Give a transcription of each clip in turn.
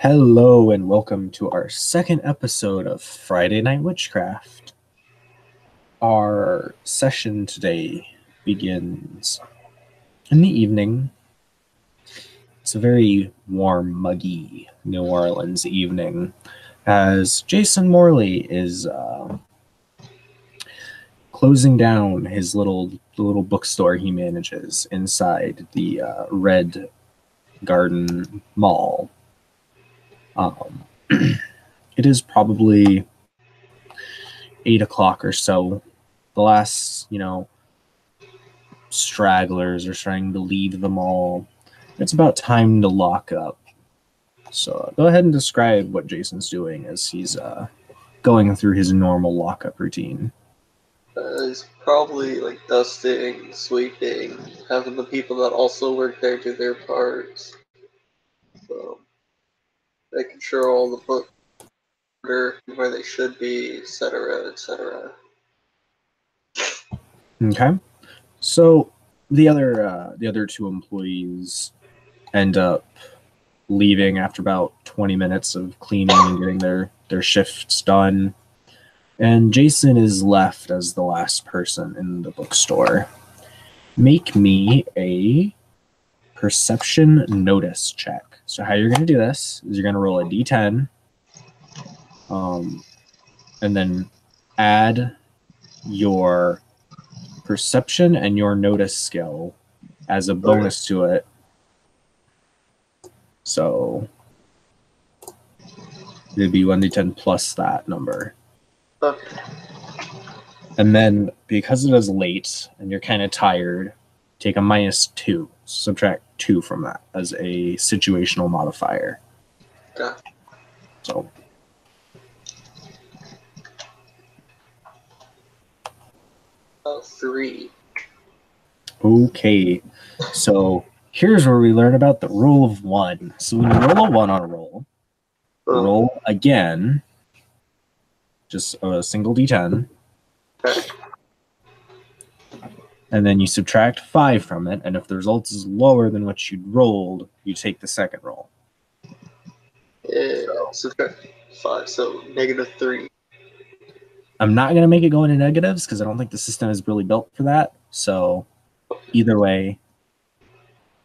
Hello and welcome to our second episode of Friday Night Witchcraft. Our session today begins in the evening. It's a very warm, muggy New Orleans evening as Jason Morley is closing down his little bookstore he manages inside the Red Garden Mall. It is probably 8 o'clock or so. The last, stragglers are starting to leave the mall. It's about time to lock up. So go ahead and describe what Jason's doing as he's going through his normal lockup routine. He's probably dusting, sweeping, having the people that also work there do their parts. So, making sure all the books are where they should be, etc., etc. Okay. So the other two employees end up leaving after about 20 minutes of cleaning and getting their shifts done. And Jason is left as the last person in the bookstore. Make me a perception notice check. So how you're going to do this is you're going to roll a d10 and then add your perception and your notice skill as a bonus to it. So it'd be 1d10 plus that number. Okay. And then because it is late and you're kind of tired, take a -2. Subtract 2 from that as a situational modifier. Okay. So 3. Okay. So here's where we learn about the rule of 1. So when you roll a 1 on a roll, roll again, just a single d10. Okay. And then you subtract 5 from it, and if the result is lower than what you'd rolled, you take the second roll. Yeah, subtract 5, so -3. I'm not going to make it go into negatives because I don't think the system is really built for that. So either way,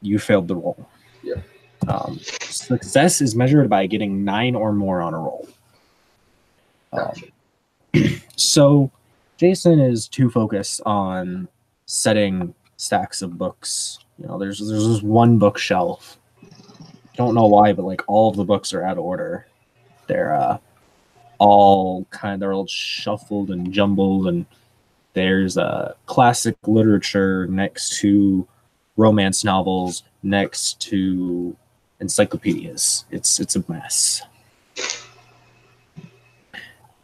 you failed the roll. Yeah. Success is measured by getting 9 or more on a roll. Gotcha. So Jason is too focused on setting stacks of books. There's this one bookshelf. Don't know why, but all of the books are out of order. They're all shuffled and jumbled, and there's classic literature next to romance novels, next to encyclopedias. It's a mess.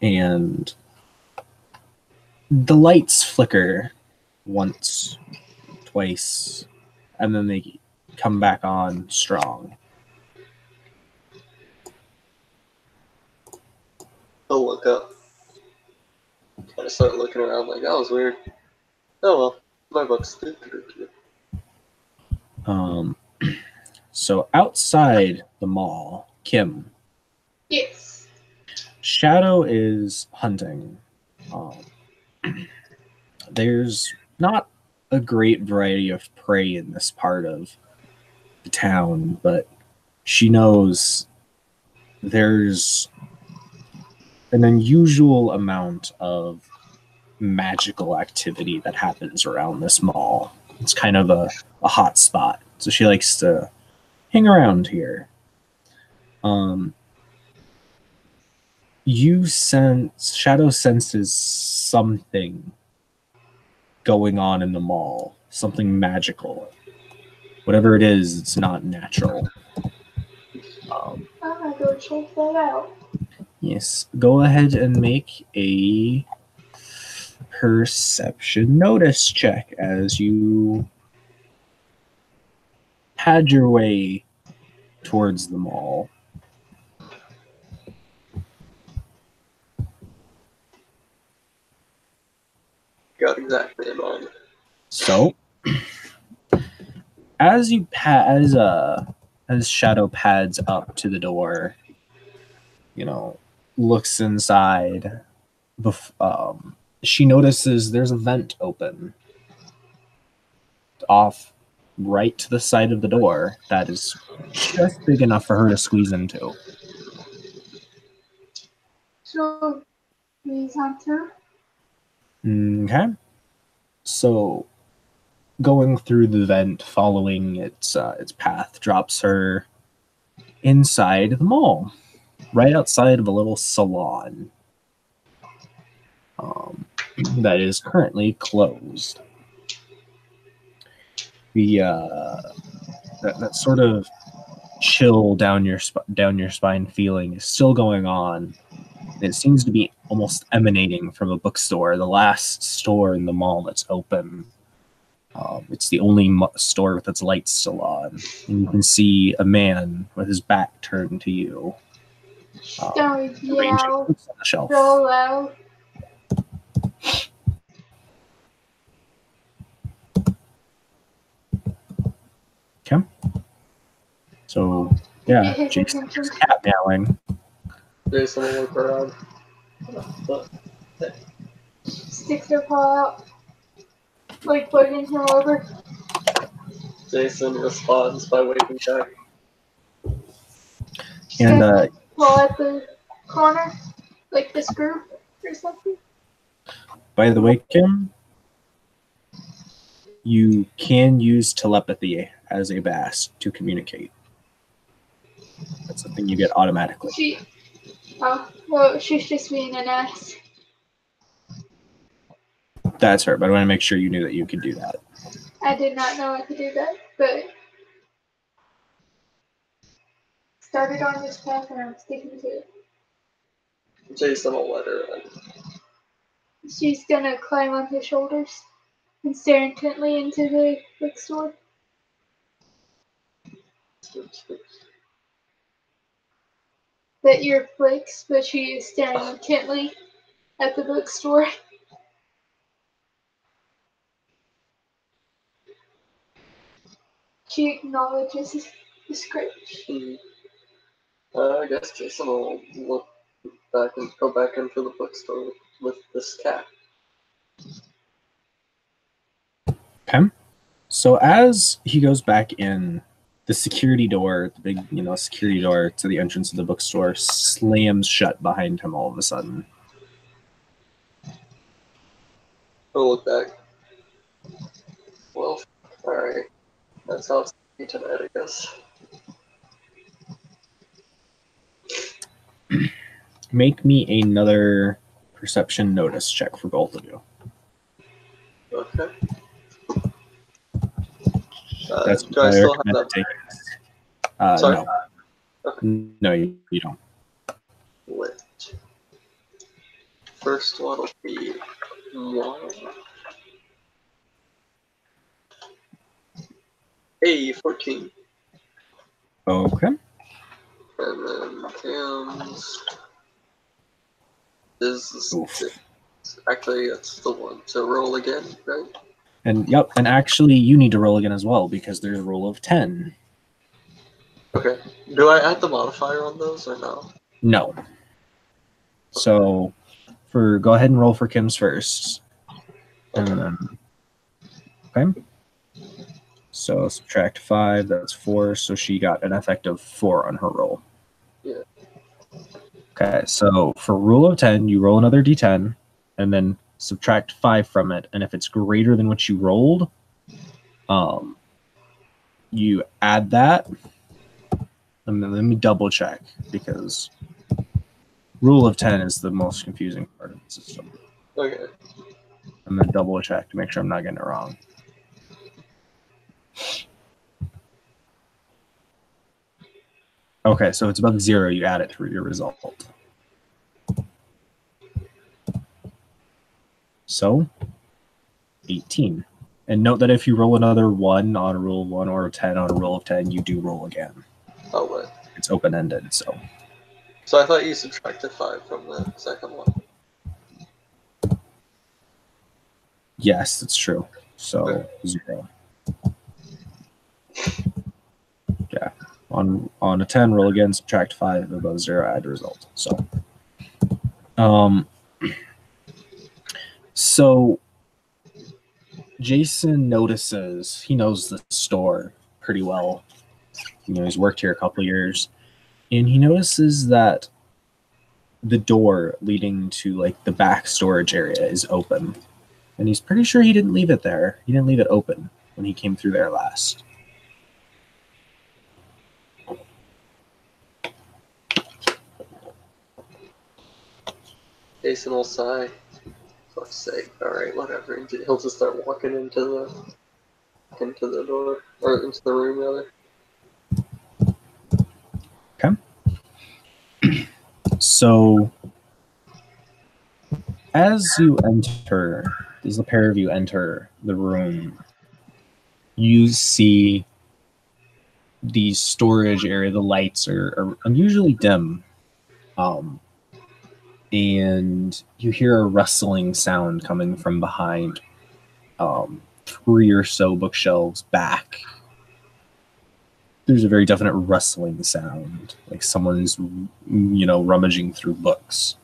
And the lights flicker once, twice, and then they come back on strong. I'll look up. I start looking around like, that was weird. Oh well, my book's... So outside the mall, Kim. Yes. Shadow is hunting. There's not a great variety of prey in this part of the town, but she knows there's an unusual amount of magical activity that happens around this mall. It's kind of a hot spot, so she likes to hang around here. Shadow senses something going on in the mall, something magical. Whatever it is, it's not natural. I'm gonna go check that out. Yes, go ahead and make a perception notice check as you pad your way towards the mall. Got exactly in mind. So, as Shadow pads up to the door, looks inside. She notices there's a vent open off right to the side of the door that is just big enough for her to squeeze into. So, please enter. Okay. So going through the vent, following its path, drops her inside the mall, right outside of a little salon that is currently closed. That sort of chill down your spine feeling is still going on. It seems to be almost emanating from a bookstore, the last store in the mall that's open. It's the only store with its lights still on. And you can see a man with his back turned to you. Arranging books on the shelf. So loud. Okay. So, yeah, Jason hears a cat meowing. Jason will look around. Sticks their paw out. Like pointing him over. Jason responds by waving back. And paw at the corner, like this group or something. By the way, Kim, you can use telepathy as a bass to communicate. That's something you get automatically. She's just being an ass. That's her, but I want to make sure you knew that you could do that. I did not know I could do that, but started on this path and I'm sticking to it. Jason will let her in. She's gonna climb on his shoulders and stare intently into the bookstore. The ear flicks, but she is staring intently at the bookstore. She acknowledges the scratch. I guess Jason will look back and go back into the bookstore with this cat. Okay. So as he goes back in, the security door, the big, security door to the entrance of the bookstore slams shut behind him all of a sudden. I'll look back. Well, alright. That's how it's going to be tonight, I guess. Make me another perception notice check for both of you. Okay. That's do I still have that? Sorry? No. Okay. No, you don't. Lit. First one will be 1. Hey, 14. Okay. And then Cam's is 6. Actually, that's the one to roll again, right? And actually you need to roll again as well because there's a roll of 10. Okay. Do I add the modifier on those or no? No. So go ahead and roll for Kim's first. Okay. And then okay. So subtract 5, that's 4, so she got an effective 4 on her roll. Yeah. Okay, so for rule of 10, you roll another d10 and then subtract 5 from it, and if it's greater than what you rolled, you add that. And then let me double check because rule of 10 is the most confusing part of the system. Okay. And then double check to make sure I'm not getting it wrong. Okay, so it's above 0, you add it through your result. So 18. And note that if you roll another 1 on a rule of 1 or a 10 on a roll of 10, you do roll again. Oh, wait. It's open-ended, so. So I thought you subtracted 5 from the second one. Yes, that's true. So 0. Yeah. On a 10, roll again, subtract 5 above 0, add result. So Jason notices, he knows the store pretty well. He's worked here a couple years, and he notices that the door leading to like the back storage area is open, and he's pretty sure he didn't leave it there. He didn't leave it open when he came through there last. Jason will sigh. Fuck's sake. Alright, whatever. And he'll just start walking into the door. Or into the room, rather. Okay. So, as you enter, as the pair of you enter the room, you see the storage area. The lights are unusually dim. And you hear a rustling sound coming from behind 3 or so bookshelves back. There's a very definite rustling sound, like someone's, rummaging through books.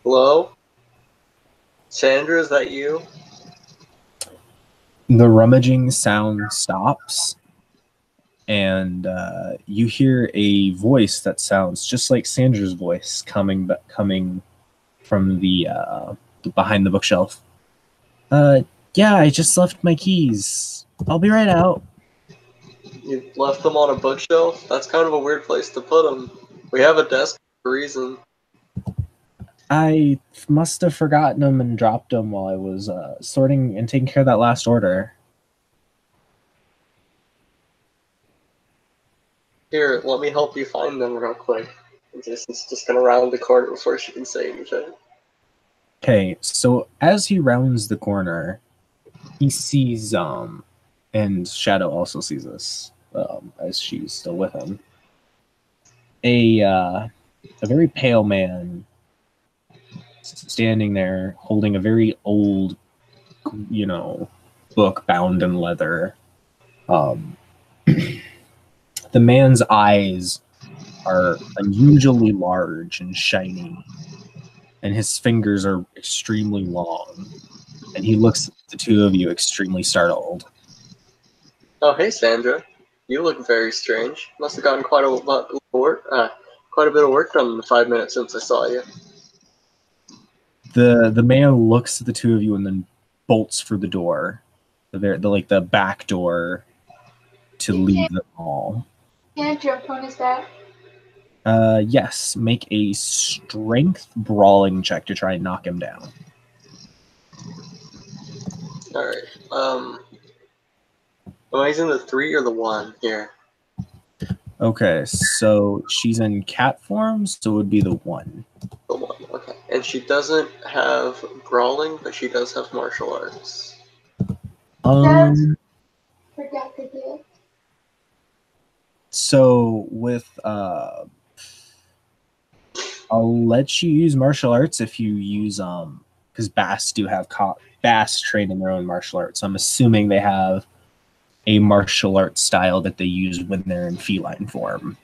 Hello? Sandra, is that you? The rummaging sound stops, and you hear a voice that sounds just like Sandra's voice coming from the behind the bookshelf. Yeah, I just left my keys. I'll be right out. You left them on a bookshelf? That's kind of a weird place to put them. We have a desk for a reason. I must have forgotten them and dropped them while I was sorting and taking care of that last order. Here, let me help you find them real quick. And Jason's just gonna round the corner before she can say anything. Okay, so as he rounds the corner, he sees and Shadow also sees this as she's still with him. A very pale man standing there holding a very old, book bound in leather. The man's eyes are unusually large and shiny, and his fingers are extremely long. And he looks at the two of you extremely startled. Oh, hey, Sandra. You look very strange. Must have gotten quite a bit of work done in the 5 minutes since I saw you. The man looks at the two of you and then bolts for the door, the back door, to leave the mall. Can I jump on his back? Yes. Make a strength brawling check to try and knock him down. Alright, am I using the 3 or the 1 here? Okay, so she's in cat form, so it would be the 1. The 1, okay. And she doesn't have brawling, but she does have martial arts. Forgot to do it. So with I'll let you use martial arts if you use because Bass do have Bass train in their own martial arts. So I'm assuming they have a martial arts style that they use when they're in feline form.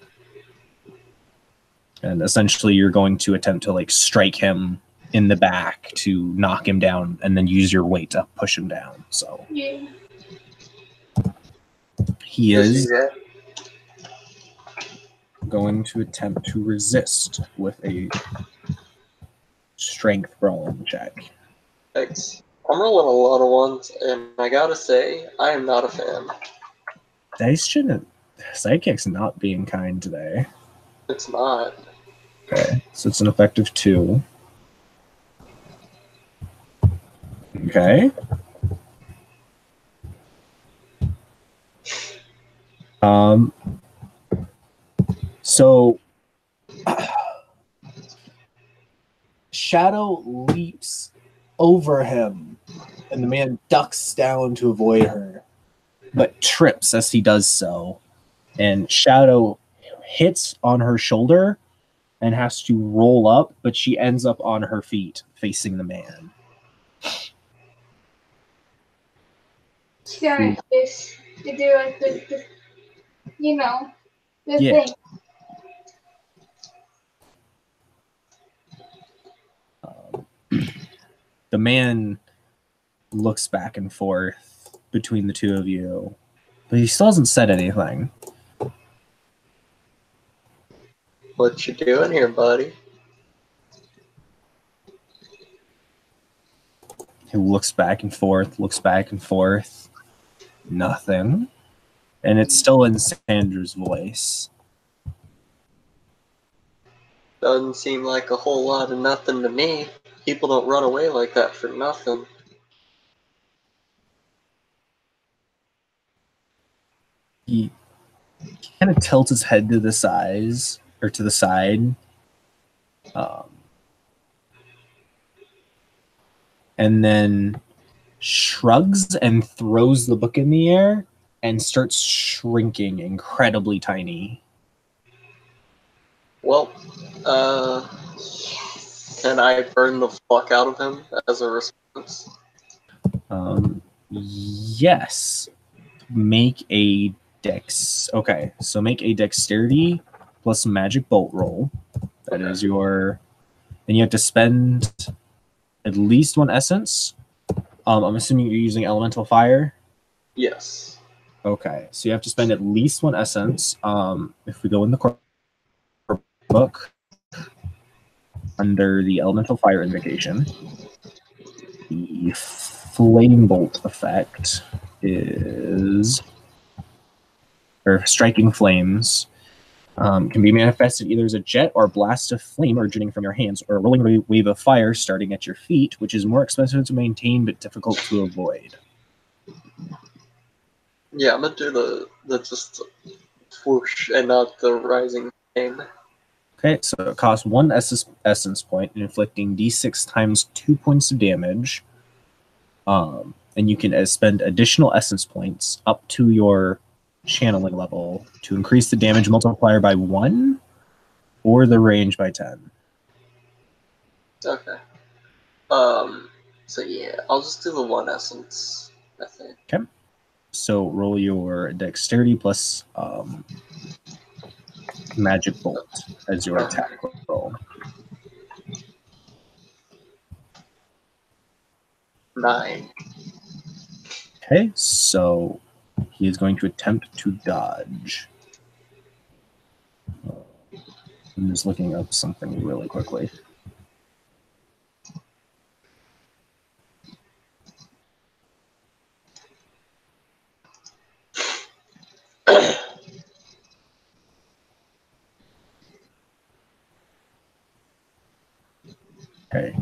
And essentially you're going to attempt to like strike him in the back to knock him down and then use your weight to push him down. So Yeah. he is going to attempt to resist with a strength brawling check. Thanks. I'm rolling a lot of 1s, and I gotta say, I am not a fan. Dice shouldn't. Psychic's not being kind today. It's not. Okay, so it's an effective 2. Okay. So Shadow leaps over him, and the man ducks down to avoid her, but trips as he does so. And Shadow hits on her shoulder and has to roll up, but she ends up on her feet facing the man. She got a kiss. to do like the you know, the Yeah. thing. The man looks back and forth between the two of you, but he still hasn't said anything. What you doing here, buddy? He looks back and forth, nothing. And it's still in Sandra's voice. Doesn't seem like a whole lot of nothing to me. People don't run away like that for nothing. He kind of tilts his head to the sides or to the side. And then shrugs and throws the book in the air and starts shrinking incredibly tiny. Well, can I burn the fuck out of him as a response? Yes. Make a dex. Okay, so make a dexterity plus magic bolt roll. That is your. And you have to spend at least one essence. I'm assuming you're using elemental fire. Yes. Okay, so you have to spend at least one essence. If we go in the core book under the elemental fire invocation, the flame bolt effect is, or striking flames, can be manifested either as a jet or blast of flame originating from your hands, or a rolling wave of fire starting at your feet, which is more expensive to maintain but difficult to avoid. Yeah, I'm gonna do the just whoosh and not the rising flame. Okay, so it costs one essence point, inflicting d6 times 2 points of damage. And you can spend additional essence points up to your channeling level to increase the damage multiplier by 1 or the range by 10. Okay. So yeah, I'll just do the one essence, I think. Okay. So roll your dexterity plus magic bolt as your attack roll. 9. Okay, so he is going to attempt to dodge. I'm just looking up something really quickly. Okay.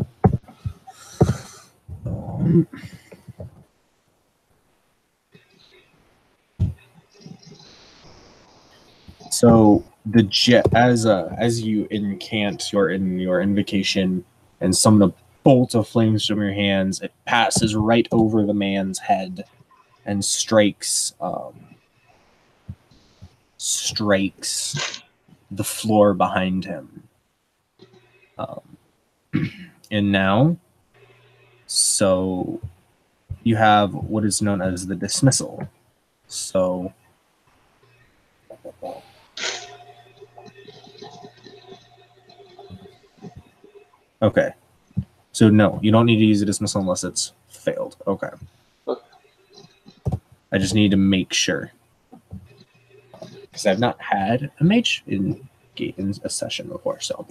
So the jet, as you incant your invocation and summon a bolt of flames from your hands, it passes right over the man's head and strikes the floor behind him. And now, so you have what is known as the dismissal. So okay. So no, you don't need to use a dismissal unless it's failed. Okay. I just need to make sure. Because I've not had a mage in a session before. So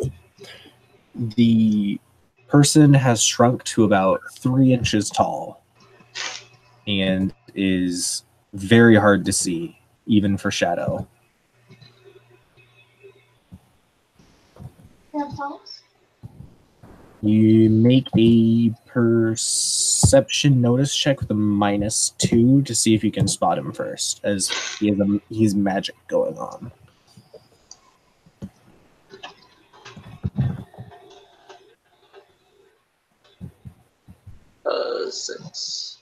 the person has shrunk to about 3 inches tall and is very hard to see, even for shadow. You make a perception notice check with a -2 to see if you can spot him first, as he's magic going on. 6.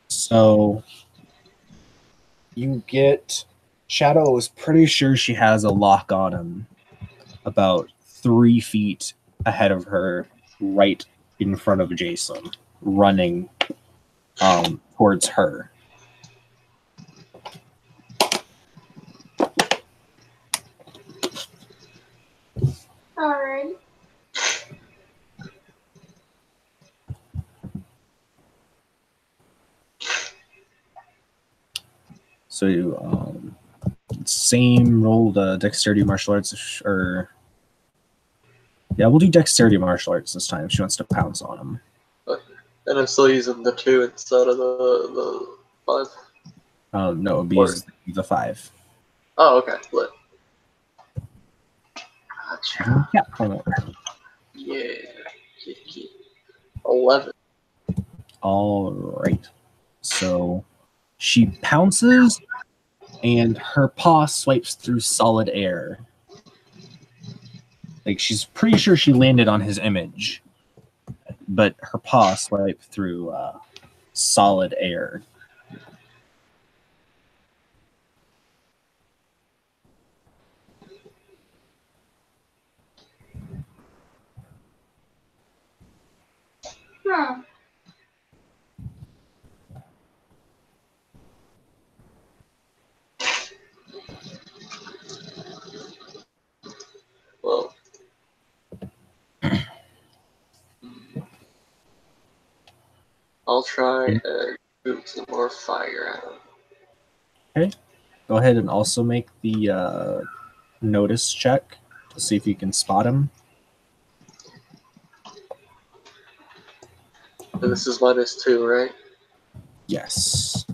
So you get Shadow is pretty sure she has a lock on him about 3 feet ahead of her, right in front of Jason, running towards her. Alright. So you, same roll, the dexterity martial arts, or yeah, we'll do dexterity martial arts this time. She wants to pounce on him. Okay. And I'm still using the 2 instead of the 5. No, it would be Or- the 5. Oh, okay. Lit. Gotcha. Yeah. Yeah. 11. All right. So she pounces, and her paw swipes through solid air. Like, she's pretty sure she landed on his image, but her paw swiped through solid air. Huh. Well. I'll try and shoot some more fire at him. Okay. Go ahead and also make the notice check to see if you can spot him. And this is -2, right? Yes.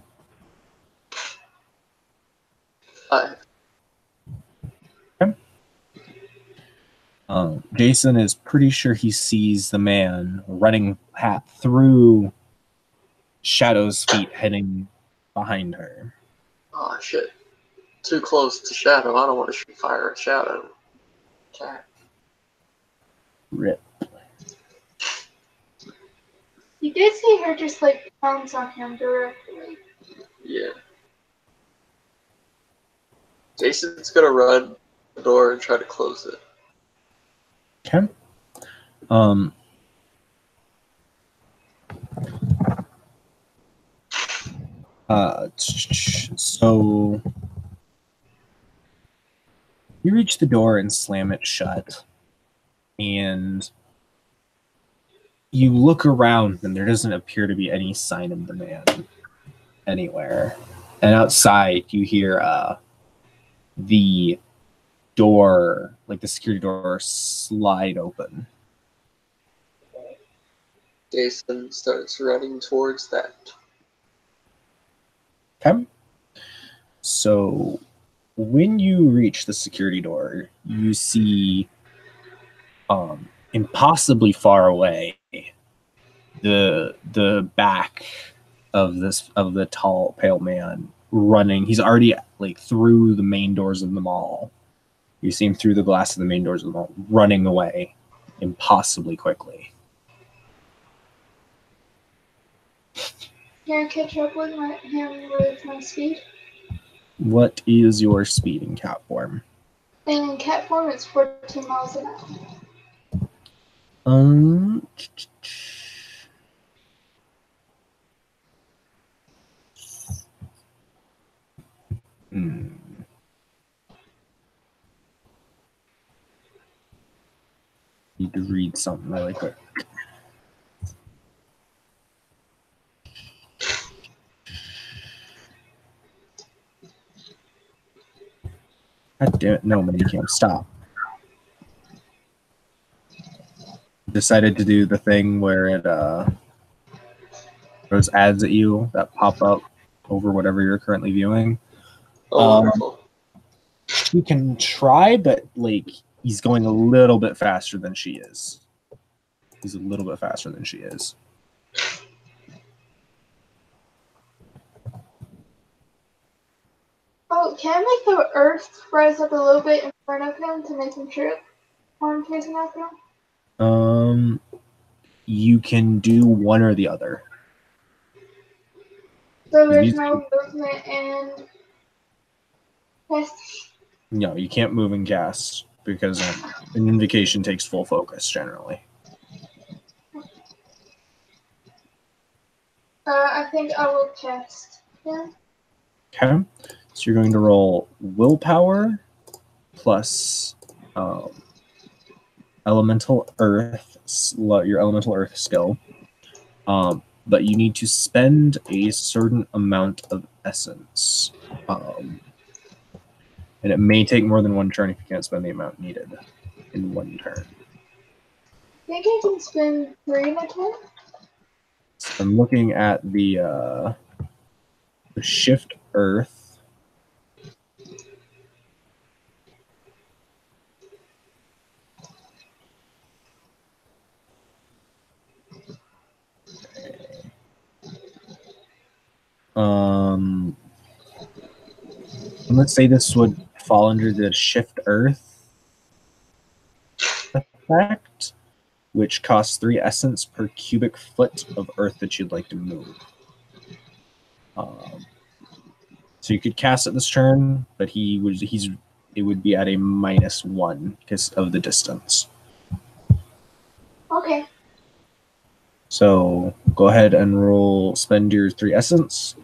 5. Jason is pretty sure he sees the man running through Shadow's feet, heading behind her. Oh shit. Too close to Shadow. I don't want to shoot fire at Shadow. Okay. Rip. You did see her just like pounce on him directly. Yeah. Jason's gonna run the door and try to close it. Okay. So you reach the door and slam it shut, and you look around, and there doesn't appear to be any sign of the man anywhere. And outside, you hear the door, like the security door, slide open. Jason starts running towards that. Okay. So when you reach the security door, you see impossibly far away the back of the tall, pale man running. He's already like through the main doors of the mall. You see him through the glass of the main doors of the mall, running away impossibly quickly. Can I catch up with him with my speed? What is your speed in cat form? In cat form, it's 14 miles an hour. Need to read something really quick. God damn it, no, Minicam, stop. Decided to do the thing where it throws ads at you that pop up over whatever you're currently viewing. Oh, wonderful. She can try, but like he's going a little bit faster than she is. He's a little bit faster than she is. Oh, can I make the earth rise up a little bit in front of him to make him trip while I'm chasing after him? You can do one or the other. So there's no movement and cast. No, you can't move and cast because an invocation takes full focus generally. I think I will cast him. Okay. So you're going to roll willpower plus elemental earth, your elemental earth skill. But you need to spend a certain amount of essence. And it may take more than one turn if you can't spend the amount needed in one turn. I think I can spend 3 in a turn. So I'm looking at the shift earth. Let's say this would fall under the shift earth effect, which costs 3 essence per cubic foot of earth that you'd like to move. So you could cast it this turn, but it would be at a -1 because of the distance. Okay. So go ahead and spend your 3 essence,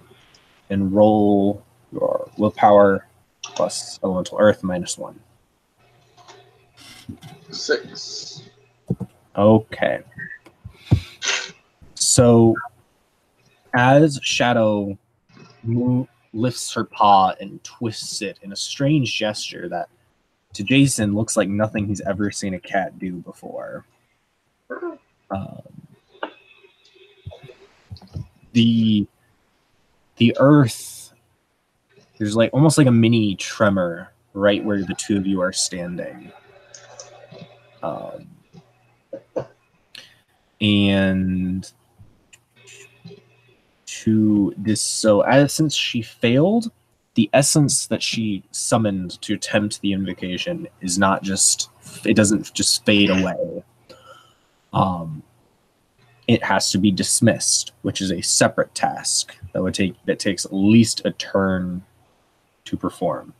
and roll your willpower plus elemental earth -1. 6. Okay. So as Shadow lifts her paw and twists it in a strange gesture that to Jason looks like nothing he's ever seen a cat do before. The earth, there's like almost like a mini tremor right where the two of you are standing. And since she failed, the essence that she summoned to attempt the invocation it doesn't just fade away. It has to be dismissed, which is a separate task that takes at least a turn to perform.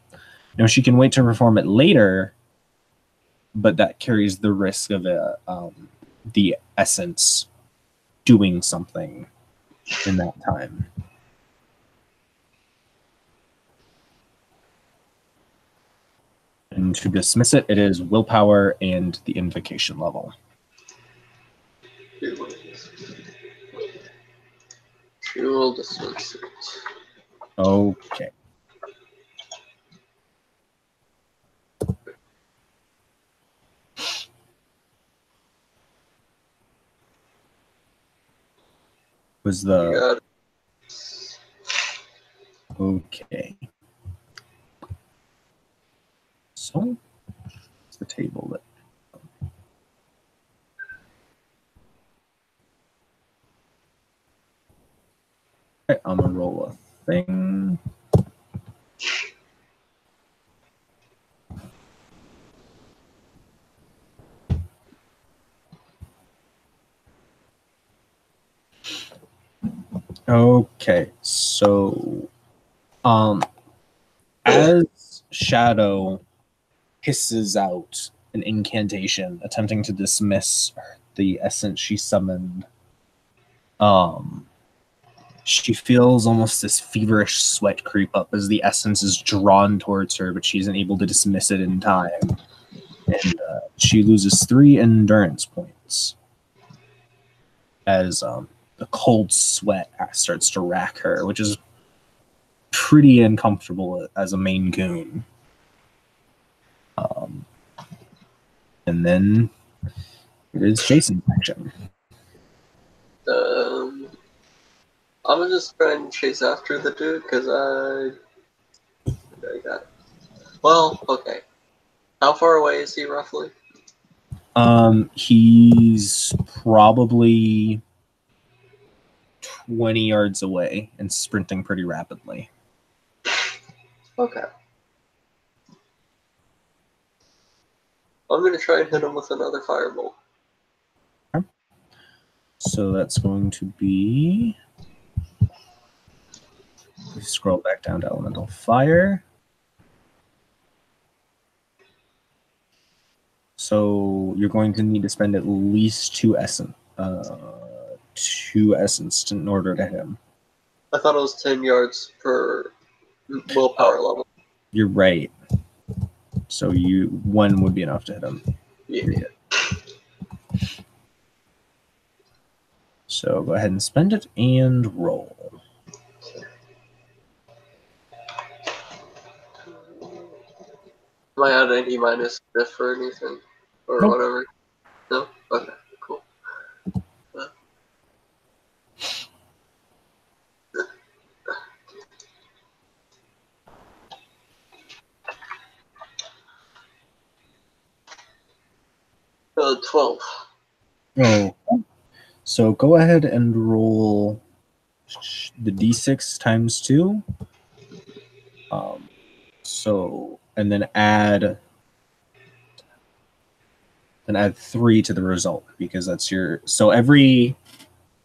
Now she can wait to perform it later, but that carries the risk of the essence doing something in that time. And to dismiss it, it is willpower and the invocation level. She will dismiss it. Okay. Was the okay? So it's the table that. Okay, I'm gonna roll a thing. Okay, so as Shadow hisses out an incantation attempting to dismiss the essence she summoned, she feels almost this feverish sweat creep up as the essence is drawn towards her, but she isn't able to dismiss it in time. And she loses 3 endurance points as the cold sweat starts to rack her, which is pretty uncomfortable as a Maine Coon. And then it is Jason's action. I'm gonna just try and chase after the dude because I got it. Well, okay. How far away is he roughly? He's probably 20 yards away and sprinting pretty rapidly. Okay. I'm going to try and hit him with another firebolt. Okay. So that's going to be... Scroll back down to elemental fire. So you're going to need to spend at least 2 essence. 2 essence in order to hit him. I thought it was 10 yards per willpower level. You're right. So 1 would be enough to hit him. Yeah. So go ahead and spend it and roll. Am I at any minus diff or anything? Or Nope. whatever? No? Okay, cool. 12. Oh. So go ahead and roll the d6 times 2. And then add 3 to the result, because that's so every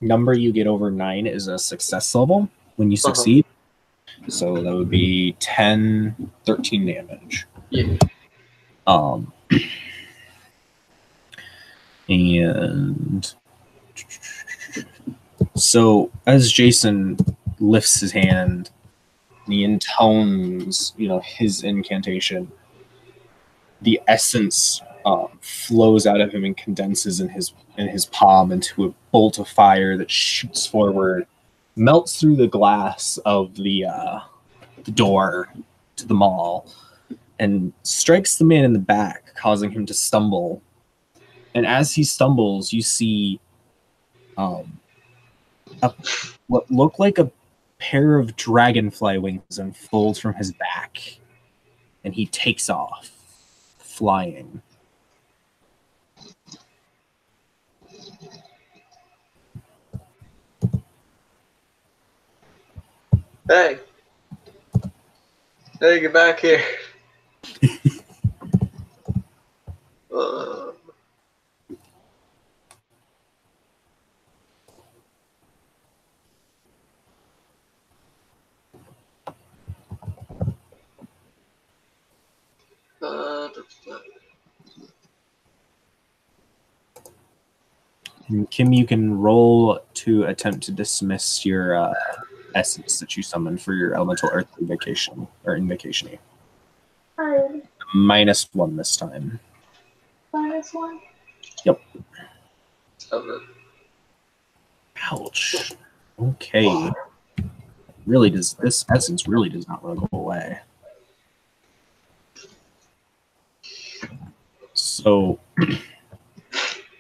number you get over 9 is a success level when you succeed. So that would be 10, 13 damage. Yeah. And so as Jason lifts his hand, he intones, his incantation. The essence flows out of him and condenses in his palm into a bolt of fire that shoots forward, melts through the glass of the door to the mall, and strikes the man in the back, causing him to stumble. And as he stumbles, you see what looked like a pair of dragonfly wings unfold from his back, and he takes off, flying. Hey, get back here. Kim, you can roll to attempt to dismiss your essence that you summoned for your elemental earth invocation or invocation. -1 this time. -1? Yep. 7. Ouch. Okay. This essence really does not want to go away. So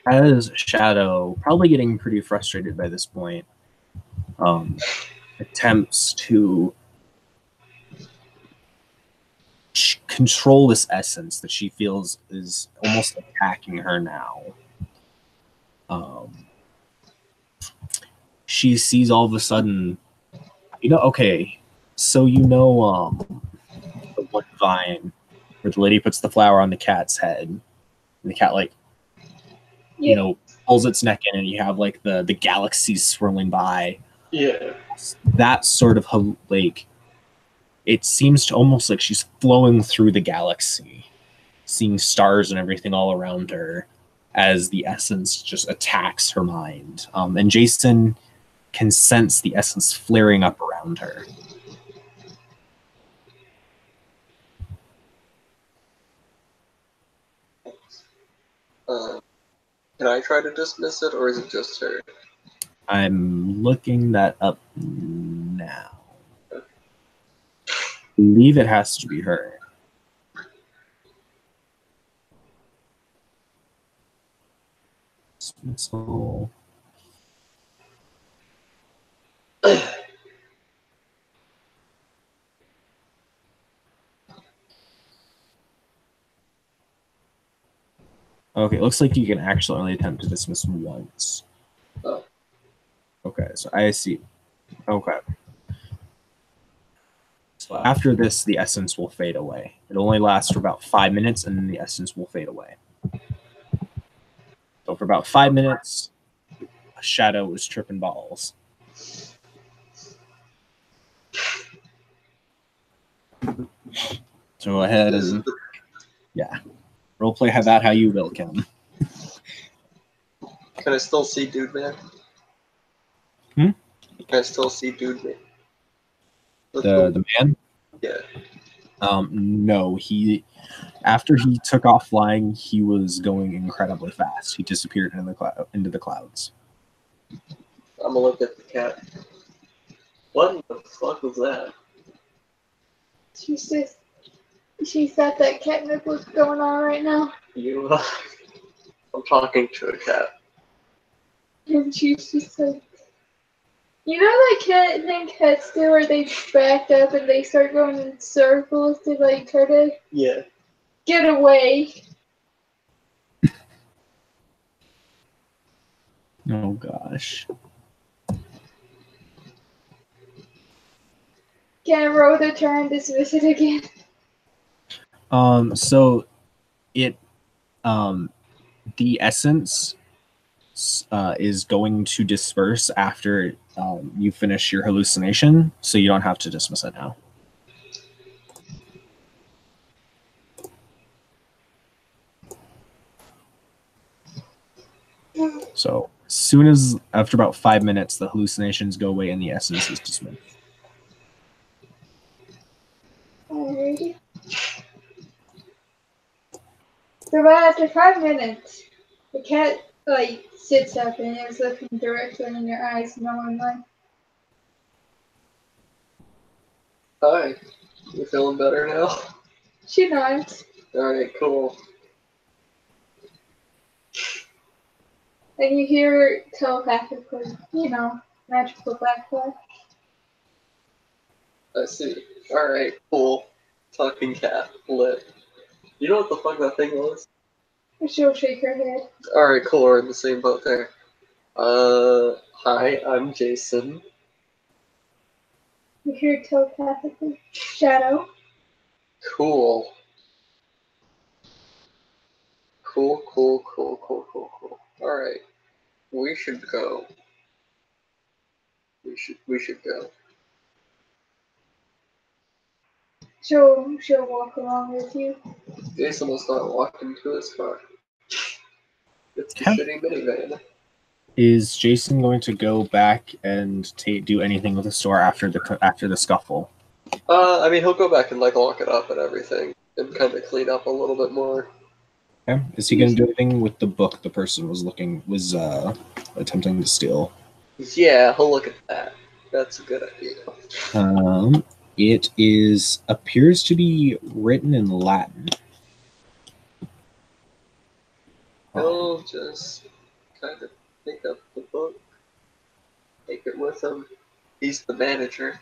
as Shadow, probably getting pretty frustrated by this point, attempts to control this essence that she feels is almost attacking her now. She sees all of a sudden, okay, so the one vine where the lady puts the flower on the cat's head, and the cat pulls its neck in, and you have the galaxies swirling by. Yeah. That sort of it seems to almost like she's flowing through the galaxy, seeing stars and everything all around her as the essence just attacks her mind. And Jason can sense the essence flaring up around her. Can I try to dismiss it, or is it just her? I'm looking that up now. I believe it has to be her. Dismissal. Okay, it looks like you can actually only attempt to dismiss once. Oh. Okay, so I see. Okay. So after this, the essence will fade away. It only lasts for about 5 minutes, and then the essence will fade away. So for about 5 minutes, a Shadow was tripping balls. So go ahead and roleplay that how you will, Kim. Can I still see Dude Man? I still see dude me. The man? Yeah. No, after he took off flying, he was going incredibly fast. He disappeared into the clouds. I'm gonna look at the cat. What the fuck was that? She's got that catnip look going on right now. I'm talking to a cat. And she's just like, you know that cat thing cats do where they back up and they start going in circles to like try to get away? Oh gosh. Can I roll the turn dismiss it again? So it the essence is going to disperse after you finish your hallucination, so you don't have to dismiss it now. So as soon as after about 5 minutes, the hallucinations go away and the essence is dismissed. Alrighty. So about after 5 minutes, the cat like sits up and is looking directly in your eyes, knowingly. Hi. You feeling better now? She nods. Alright, cool. And you hear telepathically, magical backlash. I see. Alright, cool. Talking cat. Lit. You know what the fuck that thing was? She'll shake her head. Alright, cool. We're in the same boat there. Hi, I'm Jason. You hear telepathically, Shadow. Cool. Cool. Alright. We should go. We should go. She'll walk along with you. Jason will start walking to his car. It's the Okay. shitty minivan. Is Jason going to go back and do anything with the store after the scuffle? I mean, he'll go back and like lock it up and everything, and kind of clean up a little bit more. Okay. Is he going to do anything with the book the person was attempting to steal? Yeah, he'll look at that. That's a good idea. It appears to be written in Latin. He'll just kind of pick up the book, take it with him. He's the manager,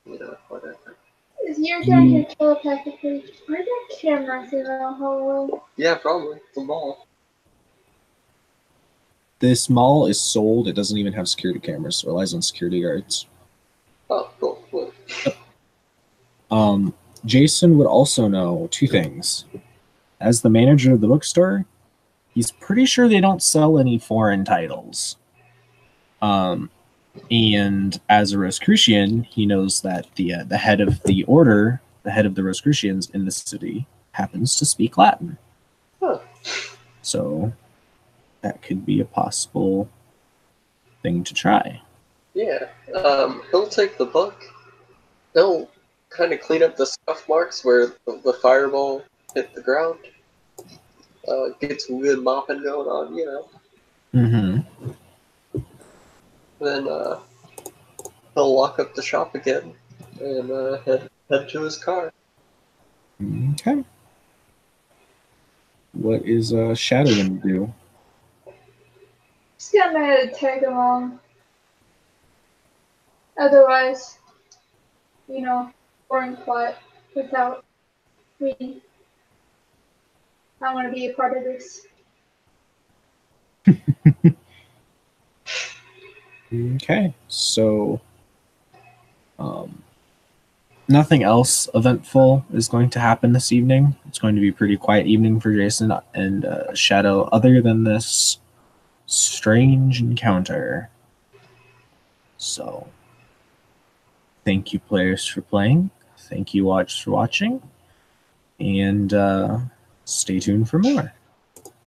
whatever. You're going to hear telepathically. Are there cameras in the hallway? Yeah, probably. The mall. This mall is sold. It doesn't even have security cameras. It relies on security guards. Oh, cool. Jason would also know two things. As the manager of the bookstore, he's pretty sure they don't sell any foreign titles. And as a Rosicrucian, he knows that the head of the order, the head of the Rosicrucians in the city, happens to speak Latin. Huh. So that could be a possible thing to try. Yeah. He'll take the book. He'll kind of clean up the scuff marks where the fireball hit the ground. Get some good mopping going on, Mm-hmm. Then he'll lock up the shop again and head to his car. Okay. What is Shadow going to do? Just gonna tag along. Otherwise, boring plot without me. I want to be a part of this. Okay, so nothing else eventful is going to happen this evening. It's going to be a pretty quiet evening for Jason and Shadow, other than this strange encounter. So, thank you, players, for playing. Thank you, watch, for watching. And stay tuned for more.